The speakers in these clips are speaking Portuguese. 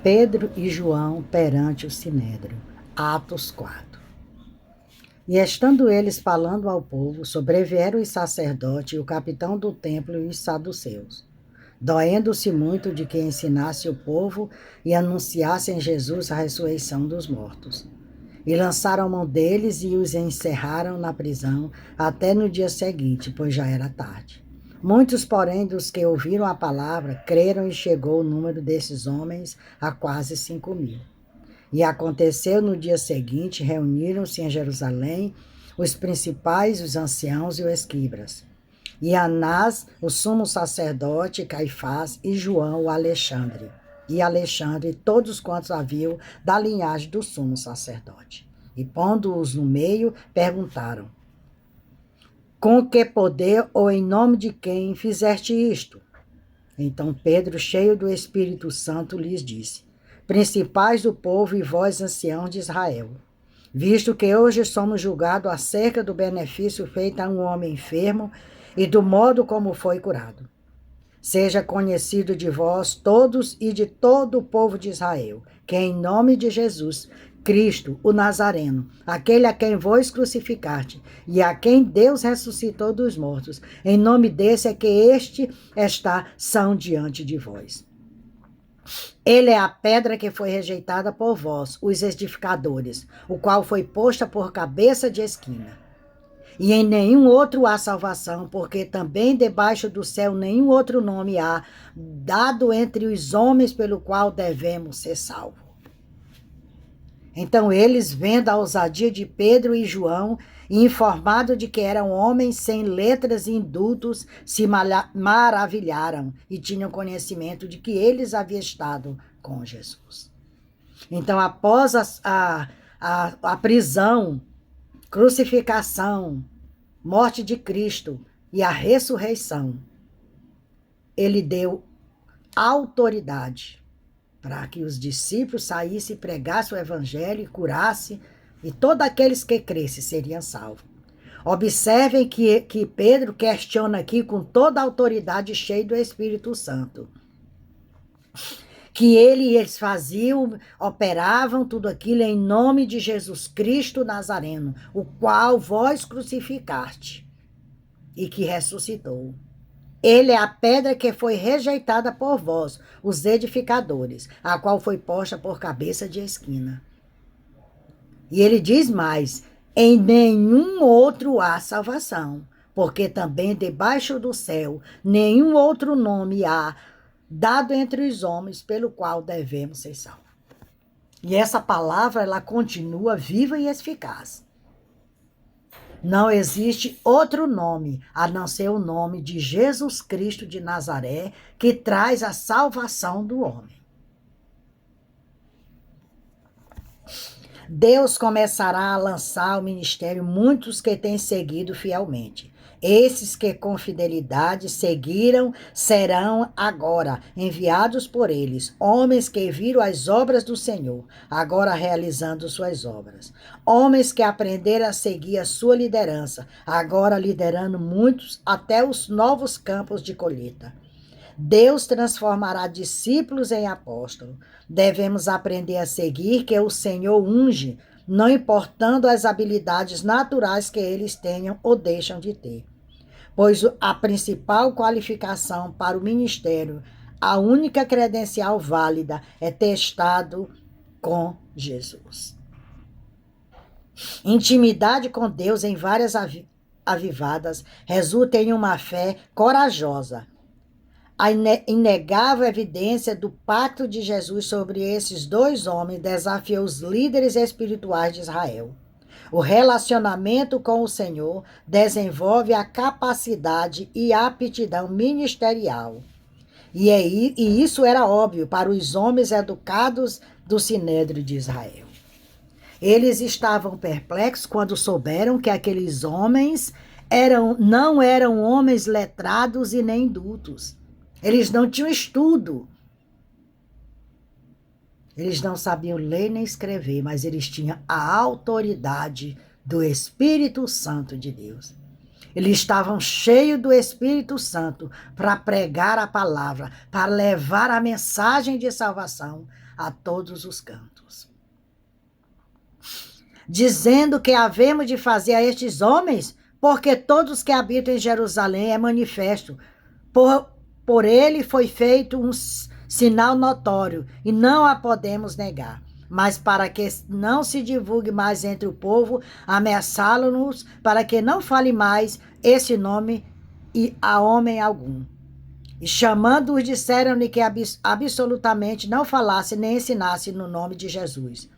Pedro e João perante o sinédrio. Atos 4. E estando eles falando ao povo, sobrevieram os sacerdotes e o capitão do templo e os saduceus, doendo-se muito de que ensinasse o povo e anunciasse em Jesus a ressurreição dos mortos. E lançaram mão deles e os encerraram na prisão até no dia seguinte, pois já era tarde. Muitos, porém, dos que ouviram a palavra, creram e chegou o número desses homens a quase 5.000. E aconteceu no dia seguinte, reuniram-se em Jerusalém os principais, os anciãos e os escribas. E Anás, o sumo sacerdote, Caifás, e João, o Alexandre. E Alexandre, todos quantos haviam da linhagem do sumo sacerdote. E pondo-os no meio, perguntaram: com que poder ou em nome de quem fizeste isto? Então Pedro, cheio do Espírito Santo, lhes disse: principais do povo e vós, anciãos de Israel, visto que hoje somos julgados acerca do benefício feito a um homem enfermo e do modo como foi curado. Seja conhecido de vós todos e de todo o povo de Israel, que em nome de Jesus Cristo, o Nazareno, aquele a quem vós crucificaste e a quem Deus ressuscitou dos mortos, em nome desse é que está são diante de vós. Ele é a pedra que foi rejeitada por vós, os edificadores, o qual foi posta por cabeça de esquina. E em nenhum outro há salvação, porque também debaixo do céu nenhum outro nome há dado entre os homens pelo qual devemos ser salvos. Então eles, vendo a ousadia de Pedro e João, e informado de que eram homens sem letras e indultos, se maravilharam e tinham conhecimento de que eles haviam estado com Jesus. Então, após a prisão, crucificação, morte de Cristo e a ressurreição, ele deu autoridade para que os discípulos saíssem e pregassem o evangelho e curassem, e todos aqueles que crescem seriam salvos. Observem que Pedro questiona aqui com toda a autoridade, cheio do Espírito Santo, que eles faziam, operavam tudo aquilo em nome de Jesus Cristo Nazareno, o qual vós crucificaste e que ressuscitou. Ele é a pedra que foi rejeitada por vós, os edificadores, a qual foi posta por cabeça de esquina. E ele diz mais: em nenhum outro há salvação, porque também debaixo do céu nenhum outro nome há dado entre os homens pelo qual devemos ser salvos. E essa palavra, ela continua viva e eficaz. Não existe outro nome a não ser o nome de Jesus Cristo de Nazaré, que traz a salvação do homem. Deus começará a lançar ao ministério muitos que têm seguido fielmente. Esses que com fidelidade seguiram serão agora enviados por eles, homens que viram as obras do Senhor, agora realizando suas obras. Homens que aprenderam a seguir a sua liderança, agora liderando muitos até os novos campos de colheita. Deus transformará discípulos em apóstolos. Devemos aprender a seguir que o Senhor unge, não importando as habilidades naturais que eles tenham ou deixam de ter. Pois a principal qualificação para o ministério, a única credencial válida, é ter estado com Jesus. Intimidade com Deus em várias avivadas resulta em uma fé corajosa. A inegável evidência do pacto de Jesus sobre esses dois homens desafiou os líderes espirituais de Israel. O relacionamento com o Senhor desenvolve a capacidade e a aptidão ministerial. E isso era óbvio para os homens educados do Sinédrio de Israel. Eles estavam perplexos quando souberam que aqueles homens não eram homens letrados e nem indultos. Eles não tinham estudo. Eles não sabiam ler nem escrever, mas eles tinham a autoridade do Espírito Santo de Deus. Eles estavam cheios do Espírito Santo para pregar a palavra, para levar a mensagem de salvação a todos os cantos. Dizendo que havemos de fazer a estes homens, porque todos que habitam em Jerusalém é manifesto. Por ele foi feito um sinal notório, e não a podemos negar. Mas para que não se divulgue mais entre o povo, ameaçá-los para que não fale mais esse nome a homem algum. E chamando-os, disseram-lhe que absolutamente não falasse nem ensinasse no nome de Jesus.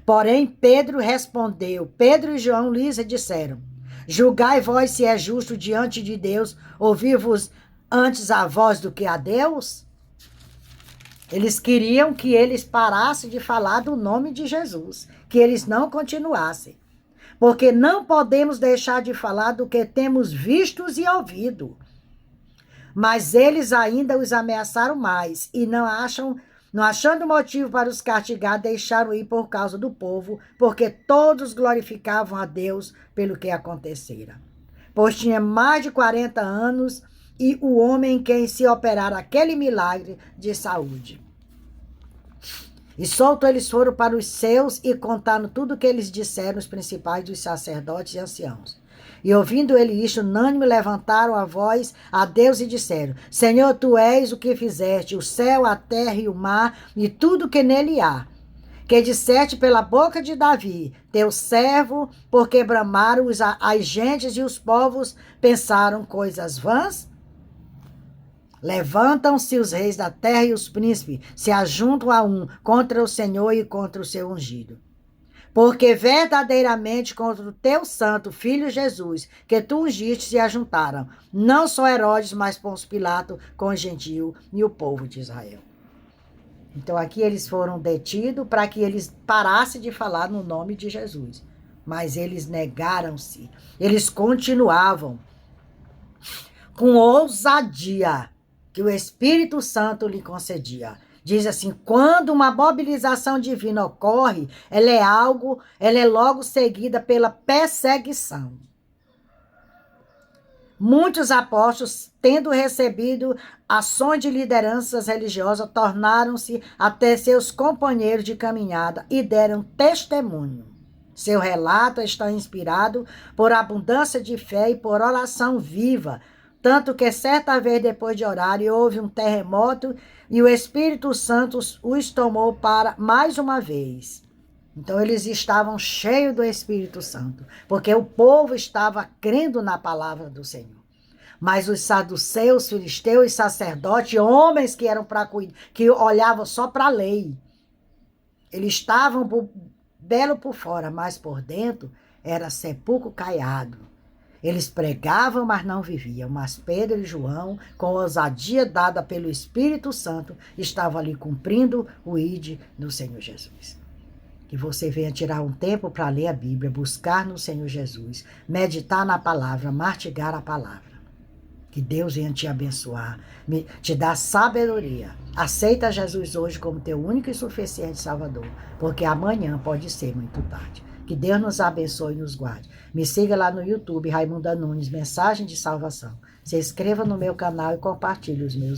Porém, Pedro respondeu, Pedro e João lhes disseram, julgai vós se é justo diante de Deus ouvir-vos antes a voz do que a Deus? Eles queriam que eles parassem de falar do nome de Jesus, que eles não continuassem. Porque não podemos deixar de falar do que temos visto e ouvido. Mas eles ainda os ameaçaram mais e não achando motivo para os castigar, deixaram ir por causa do povo, porque todos glorificavam a Deus pelo que acontecera. Pois tinha mais de 40 anos e o homem em quem se operara aquele milagre de saúde. E solto eles foram para os seus e contaram tudo o que eles disseram os principais dos sacerdotes e anciãos. E ouvindo ele isto, unânime levantaram a voz a Deus e disseram, Senhor, tu és o que fizeste, o céu, a terra e o mar e tudo que nele há. Que disseste pela boca de Davi, teu servo, porque bramaram as gentes e os povos pensaram coisas vãs? Levantam-se os reis da terra e os príncipes se ajuntam a um contra o Senhor e contra o seu ungido. Porque verdadeiramente contra o teu santo filho Jesus, que tu ungiste, se ajuntaram, não só Herodes, mas Pôncio Pilato com o gentio e o povo de Israel. Então aqui eles foram detidos para que eles parassem de falar no nome de Jesus. Mas eles negaram-se, eles continuavam com ousadia que o Espírito Santo lhe concedia. Diz assim, quando uma mobilização divina ocorre, ela é logo seguida pela perseguição. Muitos apóstolos, tendo recebido ações de lideranças religiosas, tornaram-se até seus companheiros de caminhada e deram testemunho. Seu relato está inspirado por abundância de fé e por oração viva, tanto que certa vez depois de orar houve um terremoto e o Espírito Santo os tomou para mais uma vez. Então eles estavam cheios do Espírito Santo, porque o povo estava crendo na palavra do Senhor. Mas os saduceus, filisteus e sacerdotes, homens que eram para cuidar, que olhavam só para a lei, eles estavam belo por fora, mas por dentro era sepulcro caiado. Eles pregavam, mas não viviam. Mas Pedro e João, com a ousadia dada pelo Espírito Santo, estavam ali cumprindo o ide do Senhor Jesus. Que você venha tirar um tempo para ler a Bíblia, buscar no Senhor Jesus, meditar na palavra, mastigar a palavra. Que Deus venha te abençoar, te dar sabedoria. Aceita Jesus hoje como teu único e suficiente Salvador, porque amanhã pode ser muito tarde. Que Deus nos abençoe e nos guarde. Me siga lá no YouTube, Raimunda Nunes, Mensagem de Salvação. Se inscreva no meu canal e compartilhe os meus